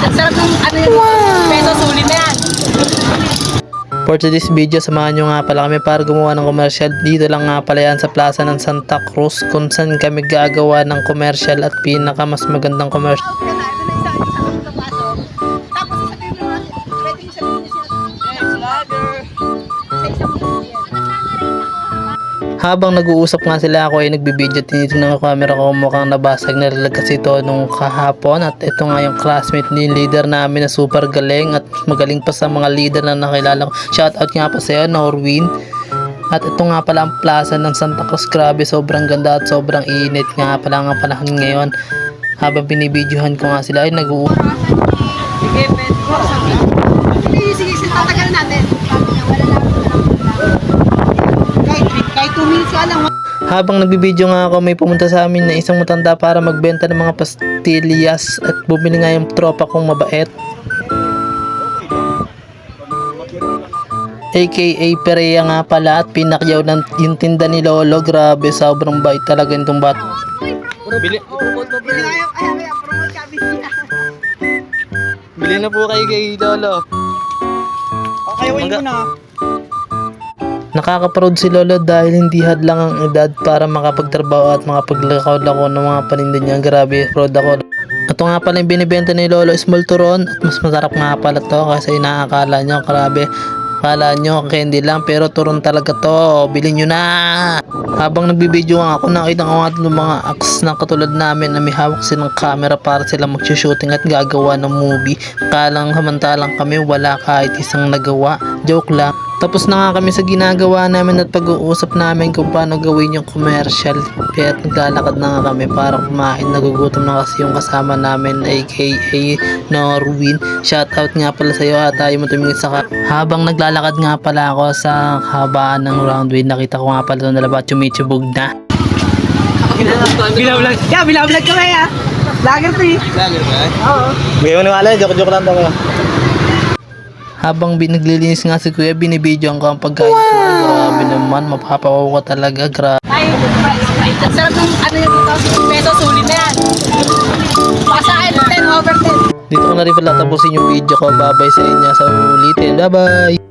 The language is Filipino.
Ang sarap ng ano yung peso sulit na yan. For today's video, samahan nyo nga pala kami para gumawa ng commercial. Dito lang nga pala yan sa plaza ng Santa Cruz kung saan kami gagawa ng commercial at pinaka mas magandang commercial. Habang nag-uusap nga sila, ako ay nagbibideo. Tinitingnan ko camera ko, mukhang nabasag na lalag kasi ito nung kahapon. At ito nga yung classmate ni leader namin na super galing at magaling pa sa mga leader na nakilala ko. Shoutout nga pa sa'yo, Norwin. At ito nga pala ang plaza ng Santa Cruz. Grabe, sobrang ganda at sobrang init nga pala ang panahon ngayon. Habang binibidyohan ko nga sila ay nag-uusap. Sige, Pedro. Sige, tatagal natin. Kahit 2 minutes ka lang. Habang nagbibideo nga ako, may pumunta sa amin na isang matanda para magbenta ng mga pastillas at bumili nga yung tropa kong mabait, aka Perea nga pala, at pinakyaw ng yung tinda ni Lolo. Grabe, sobrang bait talaga itong bat. Bili na po kayo kay Lolo. Kayawin mo na. Nakaka-proud si Lolo dahil hindi hadlang ang edad para makapagtrabaho at makapaglakaw-lako ng mga paninda niya. Grabe, proud ako. Ito nga pala yung binibenta ni Lolo, small turon, at mas masarap nga pala to kasi inaakala nyo, grabe, akala nyo candy lang pero turon talaga to. Bilhin nyo na. Habang nagbibideo nga ako, nakita ko nga ng mga acts na katulad namin na may hawak silang camera para sila mag-shooting at gagawa ng movie. Kalang samantalang kami wala kahit isang nagawa. Joke lang. Tapos na nga kami sa ginagawa namin at pag-uusap namin kung paano gawin yung commercial. Kaya naglalakad na nga kami para kumain. Nagugutom na kasi yung kasama namin, aka Norwin. Shoutout nga pala sa'yo at tayo mo tumingin sa habang naglalakad nga pala ako sa habaan ng roundway, nakita ko nga pala doon na labat chumitsubog na. Bilaw-vlog. Yeah, bilaw-vlog kami ah. Vlogger to eh. Vlogger ba? Oo. Ngayon mo wala, joke lang daw. Habang naglilinis nga si Kuya, binibidyoan ko ang pagkain ko. Grabe naman, mapapawaw ka talaga. Grabe. Ay, ang sarap ng ano yung peso sulit na yan. Pasa akin, 10/10. Dito ko na rin pala tapusin yung video ko. Bye bye sa inyo. Sa ulitin. Bye bye.